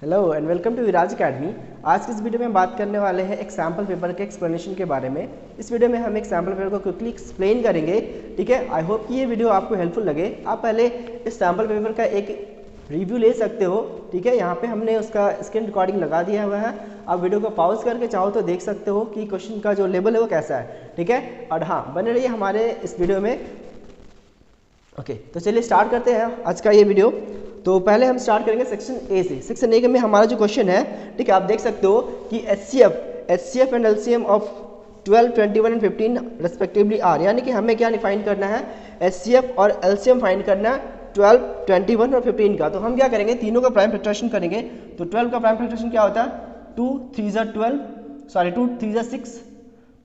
Hello and welcome to Viraj academy. आज की इस वीडियो में हम बात करने वाले हैं एक सैम्पल पेपर के एक्सप्लेनेशन के बारे में। इस वीडियो में हम एक सैम्पल पेपर को क्विकली एक्सप्लेन करेंगे, ठीक है। आई होप कि ये वीडियो आपको हेल्पफुल लगे। आप पहले इस सैम्पल पेपर का एक रिव्यू ले सकते हो, ठीक है। यहाँ पे हमने उसका स्क्रीन रिकॉर्डिंग लगा दिया हुआ है। आप वीडियो को पॉज करके चाहो तो देख सकते हो कि क्वेश्चन का जो लेवल है वो कैसा है, ठीक है। और हाँ, बने रहिए हमारे इस वीडियो में। ओके, तो चलिए स्टार्ट करते हैं आज का ये वीडियो। तो पहले हम स्टार्ट करेंगे सेक्शन ए से। सेक्शन ए में हमारा जो क्वेश्चन है, ठीक है, आप देख सकते हो कि HCF and LCM of 12, 21 and 15 respectively are, यानी कि हमें क्या फाइंड करना है, एचसीएफ और एलसीएम फाइंड करना है 12, 21 और 15 का। तो हम क्या करेंगे, तीनों का प्राइम फैक्टराइजेशन करेंगे। तो 12 का प्राइम फैक्टराइजेशन क्या होता है, 2 3 12, सॉरी 2 3 6,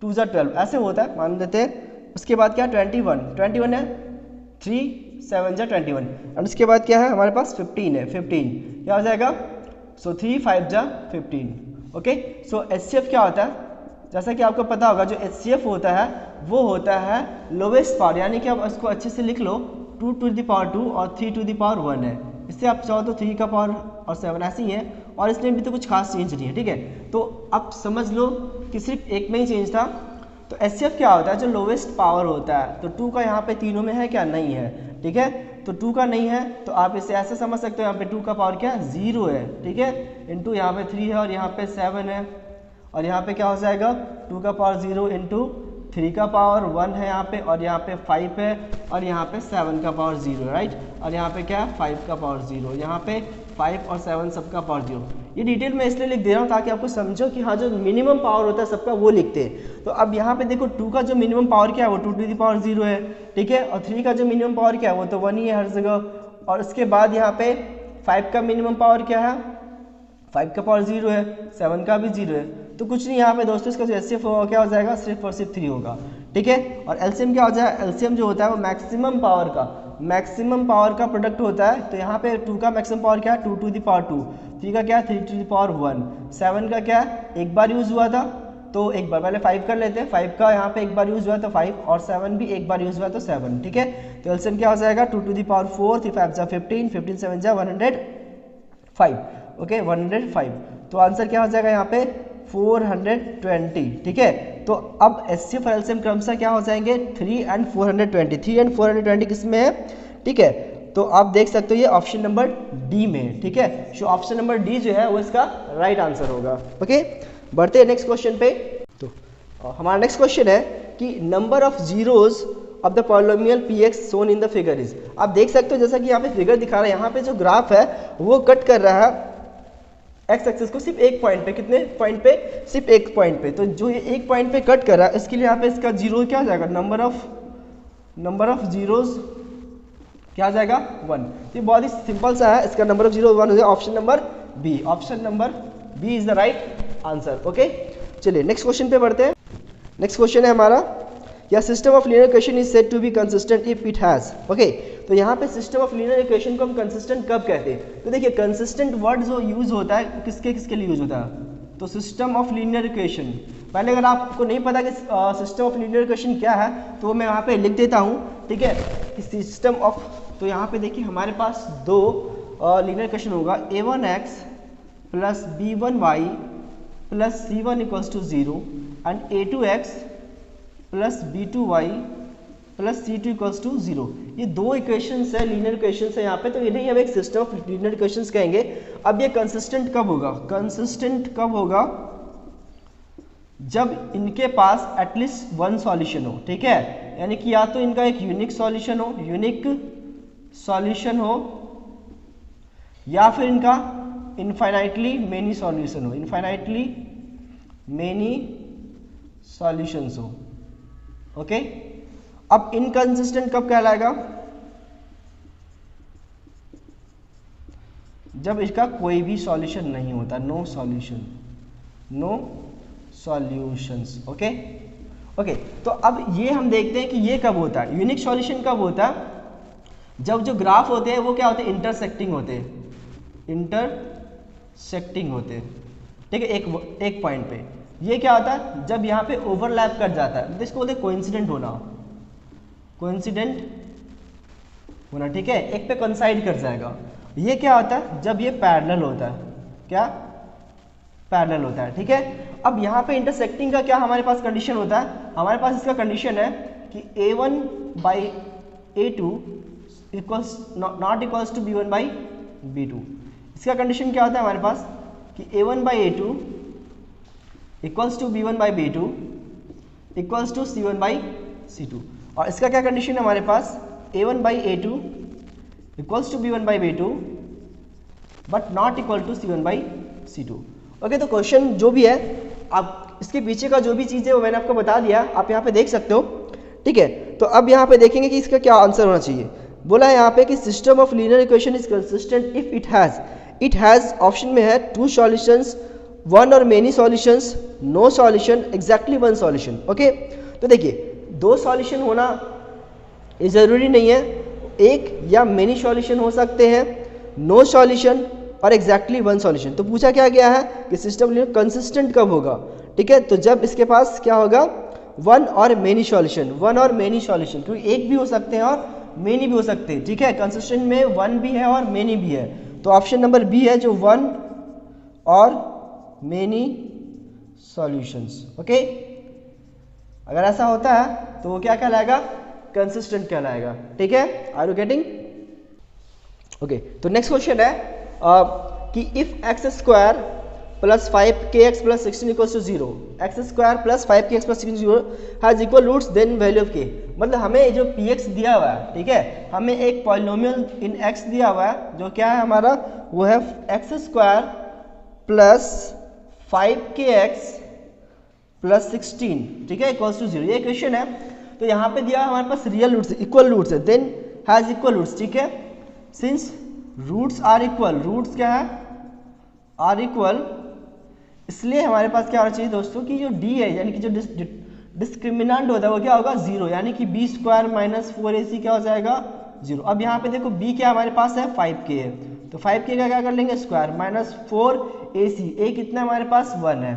2 12, ऐसे होता है, मान लेते हैं। उसके बाद क्या, 21 है, 3 7 जा 21, और उसके बाद क्या है हमारे पास 15 है। 15 क्या हो जाएगा, सो 3 5 जा 15। ओके, सो एचसीएफ क्या होता है, जैसा कि आपको पता होगा, जो एचसीएफ होता है वो होता है लोवेस्ट पावर, यानी कि आप उसको अच्छे से लिख लो, 2 to the power 2 और 3 to the power 1 है। इससे आप चाहो तो 3 का पावर और 7 ऐसे ही है, और इसमें भी तो कुछ खास चेंज नहीं है, ठीक है। तो आप समझ लो कि सिर्फ एक में ही चेंज था। तो एचसीएफ क्या होता है, जो लोवेस्ट पावर होता है। तो 2 का यहाँ पे तीनों में है क्या, नहीं है, ठीक है। तो 2 का नहीं है, तो आप इसे ऐसे समझ सकते हो, यहाँ पे 2 का पावर क्या है, 0 है, ठीक है। इंटू यहाँ पे 3 है और यहाँ पे 7 है, और यहाँ पे क्या हो जाएगा, 2 का पावर 0 इंटू 3 का पावर 1 है यहाँ पे, और यहाँ पे 5 है, और यहाँ पे 7 का पावर 0 है, राइट। और यहाँ पे क्या है, 5 का पावर 0, यहाँ पे 5 और 7 सबका पावर 0। ये डिटेल में इसलिए लिख दे रहा हूँ ताकि आपको समझो कि हाँ, जो मिनिमम पावर होता है सबका वो लिखते हैं। तो अब यहाँ पे देखो, 2 का जो मिनिमम पावर क्या है वो 2 to the power 0 है, ठीक है। और 3 का जो मिनिमम पावर क्या है वो तो 1 ही है हर जगह। और उसके बाद यहाँ पे 5 का मिनिमम पावर क्या है, 5 का पावर 0 है, 7 का भी 0 है। तो कुछ नहीं यहाँ पे दोस्तों, इसका जो एचसीएफ होगा क्या हो जाएगा, सिर्फ और सिर्फ 3 होगा, ठीक है। और एलसीएम क्या हो जाएगा, एलसीएम जो होता है वो मैक्सिमम पावर का प्रोडक्ट होता है। तो यहाँ पे 2 का मैक्सिमम पावर क्या है, 2 to the power 2, 3 का क्या है, 3 to the power 1, 7 का क्या है, एक बार यूज हुआ था, तो एक बार, पहले 5 कर लेते हैं। 5 का यहाँ पे एक बार यूज हुआ तो 5, और 7 भी एक बार यूज हुआ तो 7, ठीक है। तो एलसीएम क्या हो जाएगा, 2 to the power 4, 3 5 जा 15, 15 7 जा 105, ओके 105। तो आंसर क्या हो जाएगा यहाँ पे 420, ठीक है। तो अब एचसीएफ और एलसीएम क्रमशः क्या हो जाएंगे, 3 and 420, 3 and 420 किस में है, ठीक है। तो आप देख सकते हो ये ऑप्शन नंबर डी में, ठीक है। सो ऑप्शन नंबर डी जो है वो इसका राइट आंसर होगा। ओके, बढ़ते हैं नेक्स्ट क्वेश्चन पे। तो हमारा नेक्स्ट क्वेश्चन है कि number of zeros of the polynomial px shown in the figure is। आप देख सकते हो जैसा कि यहाँ पे फिगर दिखा रहा है, यहाँ पे जो ग्राफ है वो कट कर रहा है एक्स एक्सिस को सिर्फ एक पॉइंट पे, कितने पॉइंट पे, सिर्फ एक पॉइंट पे। तो जो ये एक पॉइंट पे कट कर रहा है, इसके लिए यहाँ पे इसका जीरो क्या हो जाएगा, नंबर ऑफ जीरोज क्या आ जाएगा, 1। तो ये बहुत ही सिंपल सा है, इसका नंबर ऑफ जीरो 1 हो जाएगा। Option number B is the right answer. Okay, चलिए नेक्स्ट क्वेश्चन पे बढ़ते हैं। नेक्स्ट क्वेश्चन है हमारा, a system of linear equation is said to be consistent if it has. Okay, तो यहाँ पे सिस्टम ऑफ लीनियर इक्वेशन को हम कंसिस्टेंट कब कहते हैं, तो देखिए कंसिस्टेंट वर्ड जो यूज होता है किसके लिए यूज होता है, तो सिस्टम ऑफ लीनियर इक्वेशन। पहले अगर आपको नहीं पता कि सिस्टम ऑफ लीनियर इक्वेशन क्या है, तो मैं यहाँ पे लिख देता हूँ, ठीक है, कि सिस्टम ऑफ, तो यहाँ पे देखिए हमारे पास दो लीनियर इक्वेशन होगा, a1x plus b1y plus c1 equals to 0 and a2x plus b2y plus c2 equals to 0। ये दो इक्वेशंस है, लीनियर इक्वेशंस है यहाँ पे, तो इन्हें हम एक सिस्टम ऑफ लीनियर इक्वेशंस कहेंगे। अब ये कंसिस्टेंट कब होगा, जब इनके पास एटलीस्ट वन सॉल्यूशन हो, ठीक है। यानी कि या तो इनका एक यूनिक सॉल्यूशन हो, या फिर इनका इनफाइनाइटली मेनी सॉल्यूशंस हो। ओके, अब इनकंसिस्टेंट कब कहलाएगा, जब इसका कोई भी सॉल्यूशन नहीं होता, नो सॉल्यूशंस। ओके, तो अब ये हम देखते हैं कि ये कब होता है, यूनिक सॉल्यूशन कब होता है, जब जो ग्राफ होते हैं वो क्या होते हैं, इंटरसेक्टिंग होते हैं, ठीक है, एक पॉइंट पे। ये क्या होता है, जब यहाँ पे ओवरलैप कर जाता है, तो इसको बोलते हैं कोइंसिडेंट होना, ठीक है, एक पे कोइंसाइड कर जाएगा। ये क्या होता है, जब ये पैरेलल होता है, क्या पैरेलल होता है, ठीक है। अब यहाँ पे इंटरसेक्टिंग का क्या हमारे पास कंडीशन होता है, हमारे पास इसका कंडीशन है कि A1 by A2 equals not equals to B1 by B2। इसका कंडीशन क्या होता है हमारे पास कि A1 by A2 equals to B1 by B2 equals to C1 by C2। और इसका क्या कंडीशन है हमारे पास, A1 by A2 equals to B1 by B2 but not equal to C1 by C2। Okay, तो क्वेश्चन जो भी है, आप इसके पीछे का जो भी चीज़ है वो मैंने आपको बता दिया, आप यहाँ पे देख सकते हो, ठीक है। तो अब यहाँ पे देखेंगे कि इसका क्या आंसर होना चाहिए। बोला है यहाँ पे कि system of linear equation is consistent if it has option में है 2 सॉल्यूशंस, 1 और many solutions, no solution, exactly 1 solution. Okay, तो देखिए 2 सॉल्यूशन होना ये ज़रूरी नहीं है, एक या मेनी सॉल्यूशन हो सकते हैं, नो सॉल्यूशन और एग्जैक्टली 1 सॉल्यूशन। तो पूछा क्या गया है कि सिस्टम लीनियर कंसिस्टेंट कब होगा, ठीक है। तो जब इसके पास क्या होगा, 1 और मेनी सॉल्यूशन, 1 और मेनी सॉल्यूशन, क्योंकि एक भी हो सकते हैं और मेनी भी हो सकते हैं, ठीक है। कंसिस्टेंट में 1 भी है और मेनी भी है, तो ऑप्शन नंबर बी है जो 1 और मेनी सॉल्यूशंस। ओके, अगर ऐसा होता है तो वो क्या कहलाएगा, कंसिस्टेंट कहलाएगा, ठीक है। Are you getting? ओके, तो नेक्स्ट क्वेश्चन है कि if x square plus 5kx plus 16 equals to 0, x square plus 5kx plus 16 0 has equal roots then value of k। मतलब हमें जो px दिया हुआ है, ठीक है, हमें एक पॉलिनोमियल इन x दिया हुआ है जो क्या है हमारा, वो है x square plus 5kx plus 16, ठीक है, इक्वल्स टू 0। ये क्वेश्चन है। तो यहाँ पे दिया हमारे पास रियल रूट्स, इक्वल रूट्स है, देन हैज इक्वल रूट्स, ठीक है। Since roots are equal, roots क्या है, आर इक्वल, इसलिए हमारे पास क्या होना चाहिए दोस्तों कि जो d है यानी कि जो डिस्क्रिमिनेंट होता है वो क्या होगा, 0, यानी कि b स्क्वायर माइनस 4ac क्या हो जाएगा, 0। अब यहाँ पे देखो b क्या हमारे पास है, 5k है, तो 5k का क्या कर लेंगे, स्क्वायर माइनस 4ac, a कितना हमारे पास 1 है,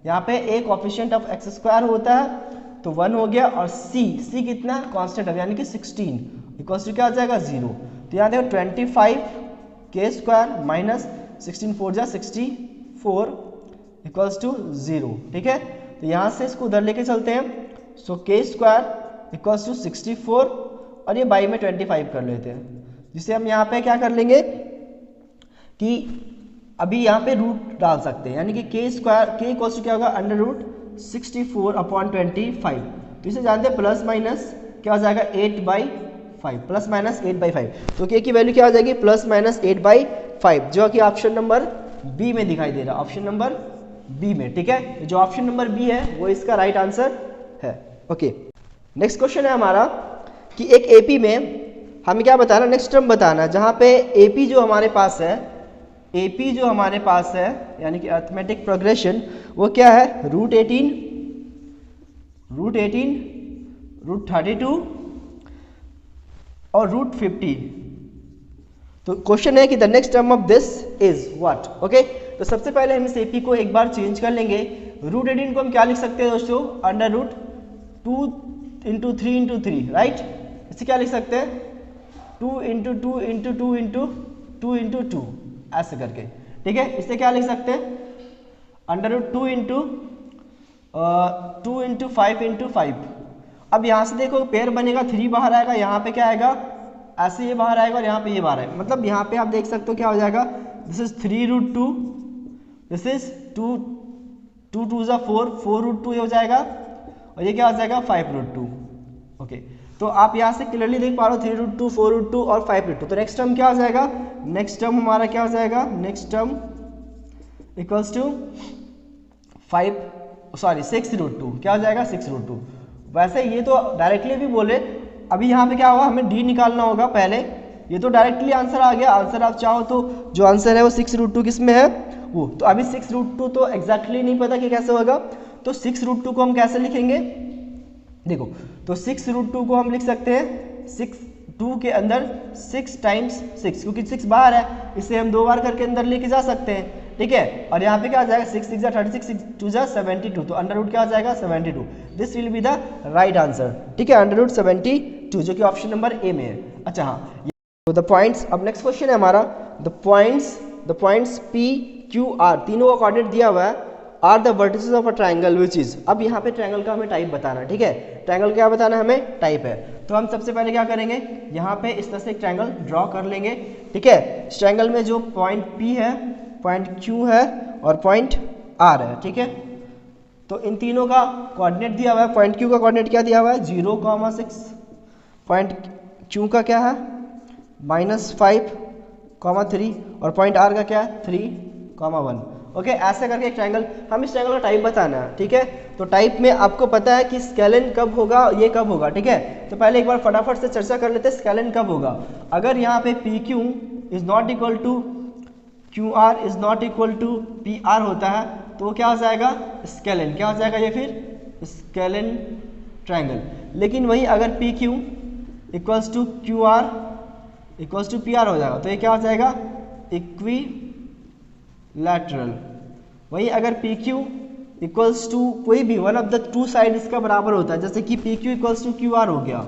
यहाँ पे a coefficient of x square होता है तो 1 हो गया, और c कितना कांस्टेंट है यानी कि 16 इक्वल्स टू क्या हो जाएगा, 0। तो यहाँ देखो 25k स्क्वायर माइनस 16 4 जा 64 इक्वल्स टू 0, ठीक है। तो यहाँ से इसको उधर लेके चलते हैं, सो k स्क्वायर इक्वल्स टू 64 और ये बाई में 25 कर लेते हैं, जिसे हम यहाँ पे क्या कर लेंगे कि अभी यहाँ पे रूट डाल सकते हैं, यानी कि k square k equals to क्या होगा, अंडर रूट 64 अपॉन 25। तो इसे जानते हैं प्लस माइनस क्या हो जाएगा, 8/5, प्लस माइनस 8/5। तो k की वैल्यू क्या हो जाएगी, प्लस माइनस 8/5, जो कि ऑप्शन नंबर बी में दिखाई दे रहा है, ऑप्शन नंबर बी में, ठीक है। जो ऑप्शन नंबर बी है वो इसका राइट आंसर है। ओके, नेक्स्ट क्वेश्चन है हमारा कि एक एपी में हमें क्या बताना, नेक्स्ट टर्म बताना, जहाँ पे एपी जो हमारे पास है, एपी जो हमारे पास है यानी कि अरिथमेटिक प्रोग्रेशन, वो क्या है, रूट 18, रूट 32 और रूट 50। तो क्वेश्चन है कि the next term of this is what. Okay, तो सबसे पहले हम इस एपी को एक बार चेंज कर लेंगे। रूट 18 को हम क्या लिख सकते हैं दोस्तों, under root 2 into 3 into 3, right. इसे क्या लिख सकते हैं, 2 इंटू 2 इंटू 2 इंटू 2 इंटू 2, ऐसे करके, ठीक है। इसे क्या लिख सकते हैं, अंडर रूट 2 इंटू 5 इंटू 5। अब यहाँ से देखो पेयर बनेगा, 3 बाहर आएगा, यहाँ पे क्या आएगा, ऐसे ये बाहर आएगा और यहाँ पे ये बाहर आएगा, मतलब यहाँ पे आप देख सकते हो क्या हो जाएगा, this is 3 root 2, this is 2 2 जा 4, 4 रूट 2 ये हो जाएगा, और ये क्या हो जाएगा 5 रूट 2। ओके, तो आप यहाँ से क्लियरली देख पा रहे हो 3 रूट 2, 4 रूट 2 और 5 रूट 2। तो नेक्स्ट टर्म क्या हो जाएगा, नेक्स्ट टर्म हमारा क्या हो जाएगा, next term equals to 6 root 2, क्या हो जाएगा 6 रूट 2। वैसे ये तो डायरेक्टली भी बोले, अभी यहाँ पे क्या होगा, हमें डी निकालना होगा पहले, ये तो डायरेक्टली आंसर आ गया। आंसर आप चाहो तो जो आंसर है वो 6 रूट 2 किस में है वो, तो अभी 6 रूट 2 तो एग्जैक्टली नहीं पता कि कैसे होगा, तो 6 रूट 2 को हम कैसे लिखेंगे, देखो, तो 6 रूट 2 को हम लिख सकते हैं 6 2 के अंदर 6 टाइम्स 6, क्योंकि 6 बाहर है, इसे हम 2 बार करके अंदर लेके जा सकते हैं, ठीक है। और यहाँ पे क्या आ जाएगा, 6 6 जा 36, 6 2 जा 72, तो अंडर रूट क्या हो जाएगा 72। This will be the right answer, ठीक है, अंडर रूट 72, जो कि ऑप्शन नंबर ए में है। अच्छा हाँ, तो द पॉइंट्स, अब नेक्स्ट क्वेश्चन है हमारा, the points P Q R, तीनों का कोऑर्डिनेट दिया हुआ है, are the vertices of a triangle which is. अब यहाँ पे ट्राइंगल का हमें टाइप बताना है, ठीक है, ट्राइंगल क्या बताना है हमें, टाइप है। तो हम सबसे पहले क्या करेंगे, यहाँ पे इस तरह से एक ट्राइंगल ड्रॉ कर लेंगे, ठीक है। इस ट्राइंगल में जो पॉइंट पी है, पॉइंट क्यू है और पॉइंट आर है, ठीक है। तो इन तीनों का कोऑर्डिनेट दिया हुआ है, पॉइंट क्यू का कोऑर्डिनेट क्या दिया हुआ है 0,6, पॉइंट क्यू का क्या है -5,3 और पॉइंट आर का क्या है 3,1। ओके, ऐसे करके एक ट्रायंगल, हम इस ट्रायंगल का टाइप बताना है, ठीक है। तो टाइप में आपको पता है कि स्केलन कब होगा, ये कब होगा, ठीक है। तो पहले एक बार फटाफट से चर्चा कर लेते हैं स्केलन कब होगा। अगर यहाँ पे P Q is not equal to Q R is not equal to P R होता है तो वो क्या हो जाएगा, स्केलन, क्या हो जाएगा ये फिर स्केलन ट्रायंगल। लेकिन वही अगर P Q equals to Q R equals to P R हो जाएगा तो ये क्या हो जाएगा इक्विलैटरल। वही अगर पी क्यू इक्वल्स टू कोई भी one of the two side इसका बराबर होता है, जैसे कि P Q equals to Q R हो गया,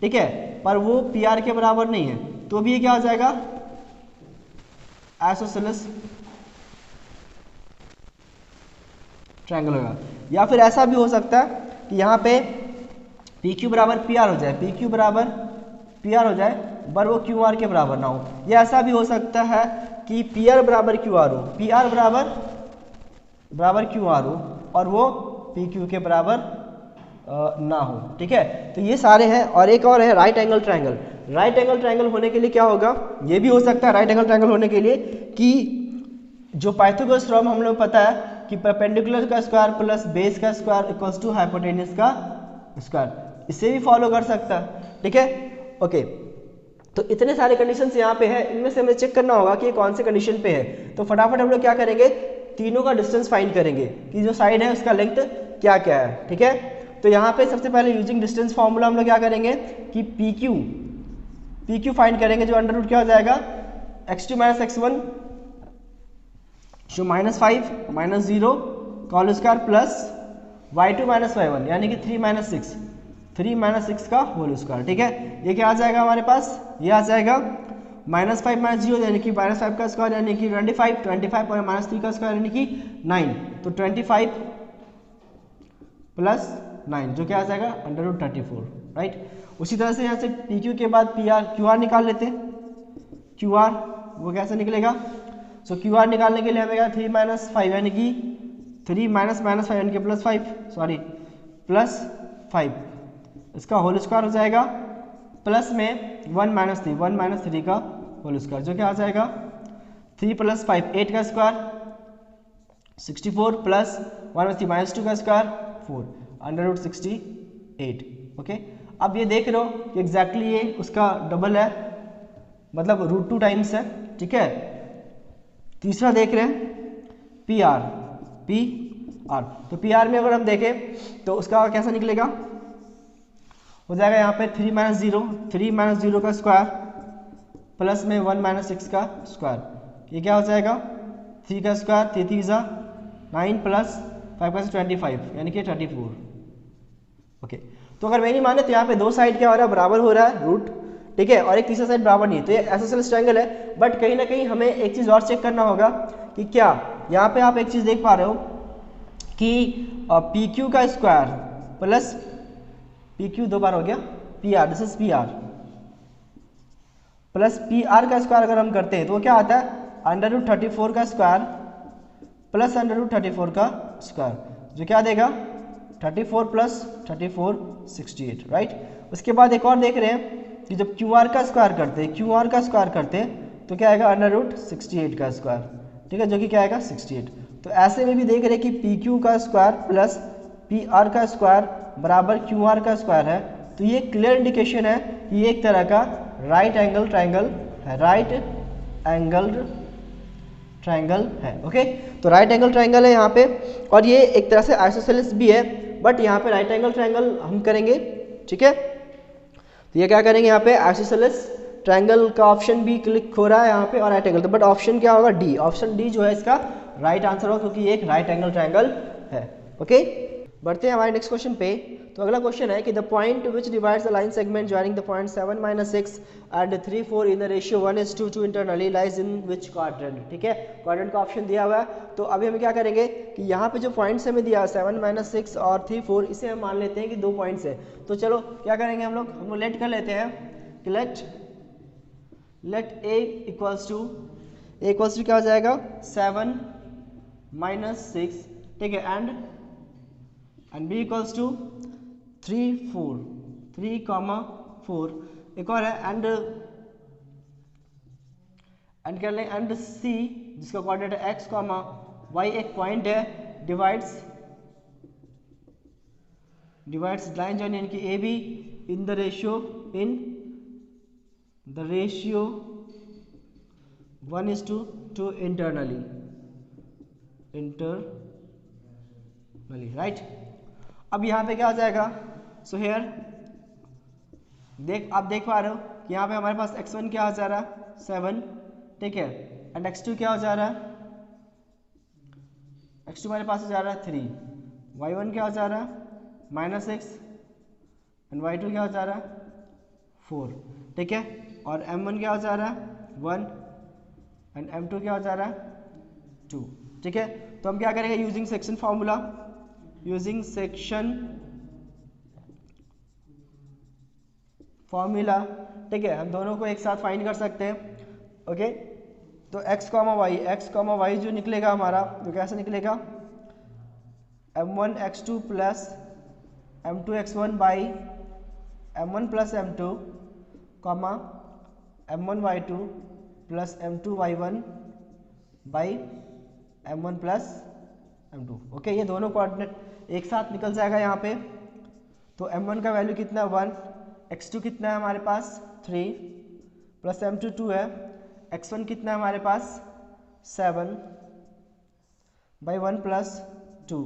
ठीक है, पर वो पी आर के बराबर नहीं है तो भी ये क्या हो जाएगा आइसोसेलेस ट्रायंगल होगा। या फिर ऐसा भी हो सकता है कि यहाँ पे पी क्यू बराबर पी आर हो जाए, पी क्यू बराबर पी आर हो जाए पर वो क्यू आर के बराबर ना हो। या ऐसा भी हो सकता है कि पी आर बराबर क्यू आर हो, पी आर बराबर क्यू आर हो और वो पी क्यू के बराबर ना हो, ठीक है। तो ये सारे हैं। और एक और है right angle triangle. Right angle triangle होने के लिए क्या होगा, ये भी हो सकता है राइट एंगल ट्रायंगल होने के लिए कि जो पाइथागोरस थ्योरम हम लोग पता है कि परपेंडिकुलर का स्क्वायर प्लस बेस का स्क्वायर इक्वल्स टू हाइपोटेन्यूज का स्क्वायर, इसे भी फॉलो कर सकता है, ठीक है। ओके, तो इतने सारे कंडीशंस यहाँ पे है, इनमें से हमें चेक करना होगा कि ये कौन से कंडीशन पे है। तो फटाफट हम लोग क्या करेंगे, तीनों का डिस्टेंस फाइंड करेंगे कि जो साइड है उसका लेंथ क्या क्या है, ठीक है। तो यहाँ पे सबसे पहले यूजिंग डिस्टेंस फॉर्मूला हम लोग क्या करेंगे कि पी क्यू फाइंड करेंगे, जो अंडर रूट क्या हो जाएगा x2 - x1 जो -5 - 0 का whole square plus y2 - y1 यानी कि 3 - 6 का होल स्क्वायर, ठीक है। ये क्या आ जाएगा हमारे पास, ये आ जाएगा -5 - 0 यानी कि -5 का स्क्वायर यानी कि 25 और -3 का स्क्वायर यानी कि 9, तो 25 + 9 जो क्या आ जाएगा √34, राइट। उसी तरह से यहाँ से पी क्यू के बाद क्यू आर निकाल लेते हैं। क्यू आर वो कैसे निकलेगा, सो क्यू आर निकालने के लिए हमें क्या 3 - 5 यानी कि 3 - -5 यानी कि +5 इसका होल स्क्वायर हो जाएगा, प्लस में 1 - 3 का होल स्क्वायर जो क्या आ जाएगा 3 + 5 8 का स्क्वायर 64 प्लस 1 - 3 -2 का स्क्वायर 4 √68। ओके, अब ये देख रहे हो कि एग्जैक्टली ये उसका डबल है, मतलब √2 टाइम्स है, ठीक है। तीसरा देख रहे हैं पी आर, तो पी आर में अगर हम देखें तो उसका कैसा निकलेगा, हो जाएगा यहाँ पे 3 - 0 का स्क्वायर प्लस में 1 - 6 का स्क्वायर, ये क्या हो जाएगा 3 का स्क्वायर 3 3 9 प्लस 5 का 25 यानी कि 34। ओके, तो अगर मैं नहीं माने तो यहाँ पे दो साइड क्या हो रहा है बराबर हो रहा है रूट, ठीक है, और एक तीसरा साइड बराबर नहीं, तो ये आइसोसेलेस ट्रायंगल है। बट कहीं ना कहीं हमें एक चीज़ और चेक करना होगा कि क्या यहाँ पे आप एक चीज़ देख पा रहे हो कि पी क्यू का स्क्वायर प्लस पी क्यू 2 बार हो गया P R, this is P R plus P R का स्क्वायर अगर हम करते हैं तो वो क्या आता है √34 का स्क्वायर प्लस √34 का स्क्वायर जो क्या देगा 34 + 34 68, राइट। उसके बाद एक और देख रहे हैं कि जब क्यू आर का स्क्वायर करते हैं तो क्या आएगा √68 का स्क्वायर, ठीक है, जो कि क्या आएगा 68। तो ऐसे में भी देख रहे हैं कि पी क्यू का स्क्वायर प्लस पी आर का स्क्वायर बराबर क्यू आर का स्क्वायर है, तो ये क्लियर इंडिकेशन है कि ये एक तरह का राइट एंगल ट्रायंगल है। ओके, तो राइट एंगल ट्रायंगल है यहाँ पे, और ये एक तरह से आइसोसेलेस भी है, बट यहाँ पे राइट एंगल ट्रायंगल हम करेंगे, ठीक है। तो ये क्या करेंगे यहाँ पे आइसोसेलेस ट्रायंगल का ऑप्शन भी क्लिक हो रहा है यहाँ पे और राइट एंगल, तो बट ऑप्शन क्या होगा डी, ऑप्शन डी जो है इसका राइट आंसर होगा क्योंकि ये एक राइट एंगल ट्रायंगल है। ओके, बढ़ते हैं हमारे नेक्स्ट क्वेश्चन पे। तो अगला क्वेश्चन है कि the point which divides the line segment joining the point 7 - 6 and 3 4 in the ratio 1:2 internally lies in which quadrant. ठीक है, क्वाड्रेंट का ऑप्शन दिया हुआ है। तो अभी हम क्या करेंगे कि यहाँ पे जो पॉइंट्स हमें दिया 7 - 6 और 3 4, इसे हम मान लेते हैं कि 2 पॉइंट्स है। तो चलो क्या करेंगे हम लोग लेट कर लेते हैं कि लेट ए इक्वल्स टू क्या हो जाएगा 7 - 6, ठीक है, एंड b इक्वल्स टू 3 4 एक और है एंड कर लें एंड c जिसका कोऑर्डिनेट है x, y एक पॉइंट है, डिवाइड्स लाइन जॉइन यानी कि A be in the ratio 1:2 internally right. अब यहाँ पे क्या हो जाएगा, सो हेयर आप देख पा रहे हो कि यहाँ पे हमारे पास x1 क्या हो जा रहा है 7, ठीक है, एंड x2 क्या हो जा रहा है, x2 हमारे पास हो जा रहा है 3, y1 क्या हो जा रहा है -6 एंड y2 क्या हो जा रहा है 4, ठीक है, और m1 क्या हो जा रहा है 1 एंड m2 क्या हो जा रहा है 2, ठीक है। तो हम क्या करेंगे यूजिंग सेक्शन फॉर्मूला, ठीक है, हम दोनों को एक साथ फाइंड कर सकते हैं। ओके, तो x, y जो निकलेगा हमारा तो कैसे निकलेगा m1 x2 plus m2 x1 by m1 plus m2 m1 y2 plus m2 y1 by m1 plus m2। Okay, ये दोनों कोऑर्डिनेट एक साथ निकल जाएगा यहाँ पे। तो m1 का वैल्यू कितना है 1, x2 कितना है हमारे पास 3 प्लस m2 2 है, x1 कितना है हमारे पास 7 बाई 1 प्लस 2।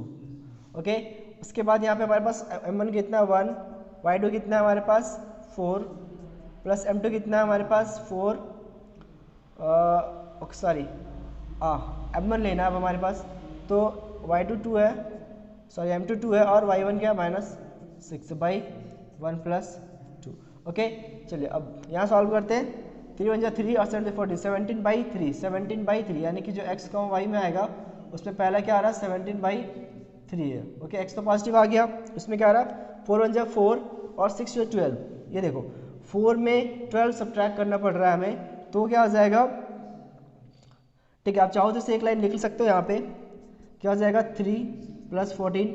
ओके, उसके बाद यहाँ पे हमारे पास m1 कितना है 1, y2 कितना है हमारे पास 4 प्लस m2 कितना है हमारे पास 4, सॉरी m1 लेना है अब हमारे पास, तो y2 2 है, सॉरी m2 2 है और y1 क्या -6 बाई 1 प्लस 2। ओके, चलिए अब यहाँ सॉल्व करते हैं। 3 1 3 और 7 14 17 बाई 3 यानी कि जो x y में आएगा उसमें पहला क्या आ रहा है 17 बाई 3 है। ओके, x तो पॉजिटिव आ गया, उसमें क्या आ रहा है 4 1 4 और 6 12। ये देखो 4 में 12 सब्ट्रैक्ट करना पड़ रहा है हमें, तो क्या हो जाएगा, ठीक है, आप चाहो तो इसे एक लाइन निकल सकते हो। यहाँ पे क्या हो जाएगा 3 प्लस 14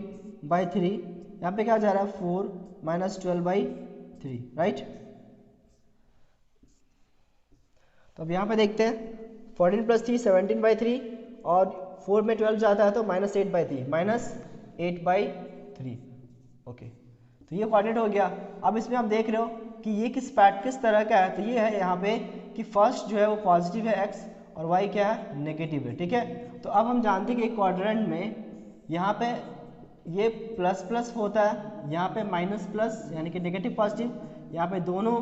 बाई 3, यहाँ पे क्या जा रहा है 4 माइनस 12 बाई 3, राइट। तो अब यहाँ पे देखते हैं 14 प्लस 3 17 बाई 3 और 4 में 12 जाता है तो -8 बाई 3 -8 बाई 3। ओके, तो ये कोऑर्डिनेट हो गया। अब इसमें आप देख रहे हो कि ये किस तरह का है, तो ये है यहाँ पे कि फर्स्ट जो है वो पॉजिटिव है x और y क्या है नेगेटिव है, ठीक है। तो अब हम जानते हैं कि एक क्वाड्रेंट में यहाँ पे ये प्लस प्लस होता है, यहाँ पे माइनस प्लस यानी कि नेगेटिव पॉजिटिव, यहाँ पे दोनों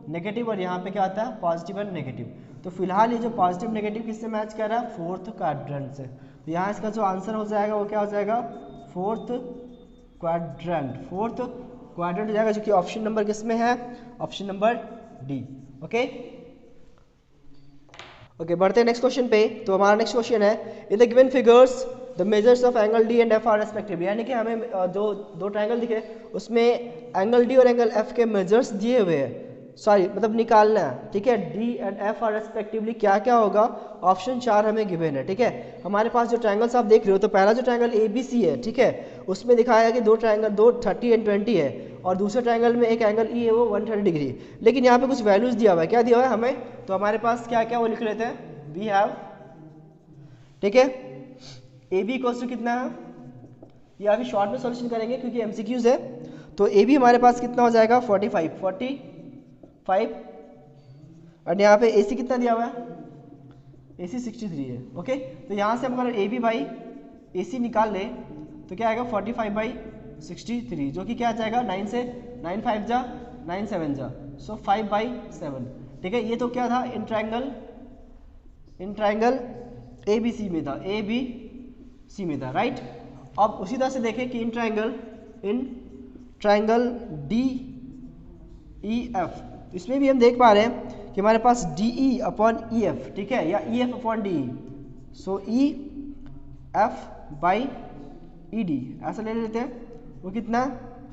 नेगेटिव और यहाँ पे क्या आता है पॉजिटिव और नेगेटिव। तो फिलहाल ये जो पॉजिटिव नेगेटिव किससे मैच कर रहा है, फोर्थ क्वाड्रेंट से। तो यहाँ इसका जो आंसर हो जाएगा वो क्या हो जाएगा, फोर्थ क्वाड्रेंट हो जाएगा, जो कि ऑप्शन नंबर किस में है, option number D. Okay okay, बढ़ते हैं नेक्स्ट क्वेश्चन पे। तो हमारा नेक्स्ट क्वेश्चन है in the given figures the measures of angle D and F R respectively, यानी कि हमें जो दो ट्रायंगल दिखे उसमें एंगल डी और एंगल एफ के मेजर्स दिए हुए हैं, सॉरी मतलब निकालना है, ठीक है। D and F R respectively क्या क्या होगा, ऑप्शन 4 हमें गिवन है, ठीक है। हमारे पास जो ट्रायंगल्स आप देख रहे हो, तो पहला जो ट्रायंगल ए बी सी है, ठीक है, उसमें दिखाया है कि दो 30 एंड 20 है, और दूसरे ट्रायंगल में एक एंगल ई है वो 130 डिग्री। लेकिन यहाँ पे कुछ वैल्यूज दिया हुआ है, क्या दिया हुआ है हमें, तो हमारे पास क्या क्या वो लिख लेते हैं, वी हैव, ठीक है, ए बी इक्वल्स टू कितना है, ये अभी शॉर्ट में सॉल्यूशन करेंगे क्योंकि एमसीक्यूज है। तो ए बी हमारे पास कितना हो जाएगा 45 और यहाँ पे ए सी कितना दिया हुआ है, ए सी 63 है। ओके, तो यहाँ से हम अगर ए बी बाई ए सी निकाल लें तो क्या आएगा 45/63, जो कि क्या आ जाएगा 9 से 9 5 जा 9 7 जा, सो 5/7, ठीक है। ये तो क्या था इन ट्रायंगल ए बी सी में था, ए बी सी में था, राइट। अब उसी तरह से देखें कि in triangle in triangle D E F. इसमें भी हम देख पा रहे हैं कि हमारे पास D E upon E F, ठीक है, या E F upon D E. So E F by E D ऐसा ले लेते हैं। वो कितना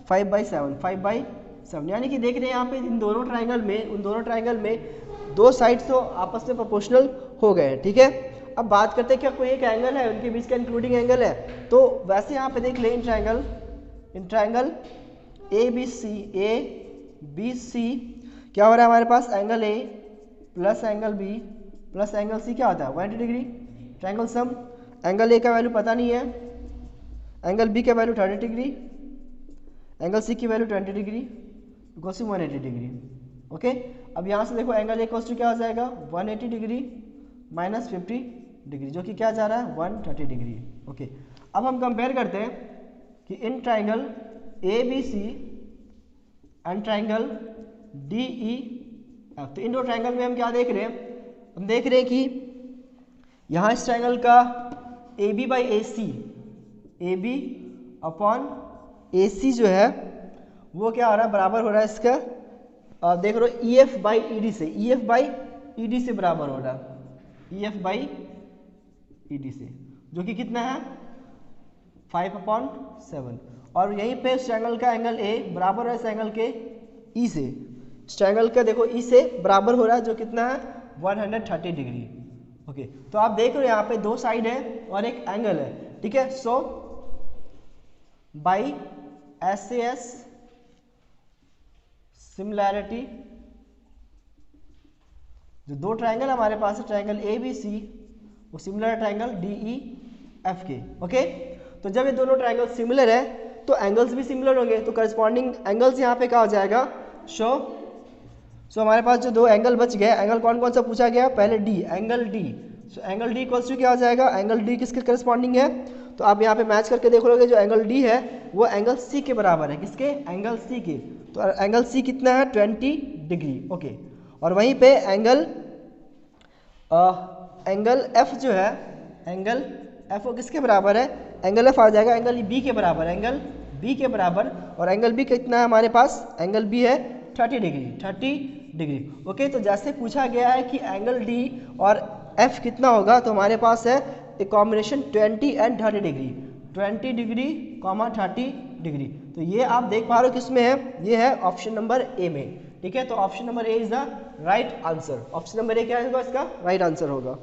5/7, 5/7, यानी कि देख रहे हैं यहाँ पे इन दोनों ट्राइंगल में दो साइड तो आपस में प्रोपोर्शनल हो गए हैं, ठीक है। अब बात करते हैं क्या कोई एक एंगल है उनके बीच का इंक्लूडिंग एंगल है, तो वैसे यहाँ पे देख ले इन ट्राइंगल ए बी सी क्या हो रहा है हमारे पास, angle A plus angle B plus angle C क्या होता है 180 degree. Triangle sum, angle A का वैल्यू पता नहीं है, एंगल बी का वैल्यू 30 डिग्री, एंगल सी की value 20 degree, equals to 180 degree. Okay, अब यहाँ से देखो एंगल ए इक्वल्स टू क्या हो जाएगा 180 डिग्री माइनस 50 डिग्री, जो कि क्या जा रहा है 130 डिग्री। ओके, अब हम कंपेयर करते हैं कि in triangle A B C and triangle D E F, तो इन दो ट्राइंगल में हम क्या देख रहे हैं, हम देख रहे हैं कि यहाँ इस ट्राइंगल का A B by A C, A B upon A C जो है वो क्या हो रहा है, बराबर हो रहा है इसका, देख रहे हो E F by E D से, E F by E D से बराबर हो रहा है, E F by E D से, जो कि कितना है 5/7। और यहीं पे इस ट्रायंगल का एंगल ए बराबर है इस एंगल के ई से, इस ट्रायंगल का देखो ई से बराबर हो रहा है, जो कितना है 130 डिग्री। ओके, तो आप देख रहे हो यहाँ पे दो साइड है और एक एंगल है, ठीक है। सो बाई SAS सिमिलैरिटी, जो दो ट्रायंगल हमारे पास है ट्रायंगल ए बी सी, वो similar triangle D E F के। ओके, तो जब ये दोनों ट्रायंगल सिमिलर है तो एंगल्स भी सिमिलर होंगे, तो करस्पॉन्डिंग एंगल्स यहाँ पे क्या हो जाएगा शो। सो हमारे पास जो दो एंगल बच गए, एंगल कौन कौन सा पूछा गया, पहले D, angle D. So angle D equals to क्या हो जाएगा, एंगल डी किसके करस्पॉन्डिंग है, तो आप यहाँ पे मैच करके देख लोगे, जो एंगल डी है वो एंगल सी के बराबर है, किसके, एंगल सी के। तो एंगल सी कितना है 20 डिग्री। ओके, और वहीं पे एंगल एफ जो है, एंगल एफ वो किसके बराबर है, एंगल एफ आ जाएगा एंगल बी के बराबर, एंगल बी के बराबर। और एंगल बी कितना है हमारे पास, एंगल बी है 30 डिग्री, 30 डिग्री। ओके, तो जैसे पूछा गया है कि एंगल डी और एफ कितना होगा, तो हमारे पास है एक combination 20 and 30 degree, 20 degree, 30 degree. तो ये आप देख पा रहे हो किसमें है, ये है ऑप्शन नंबर ए में, ठीक है। तो option number A is the right answer, option number A क्या होगा इसका राइट आंसर होगा।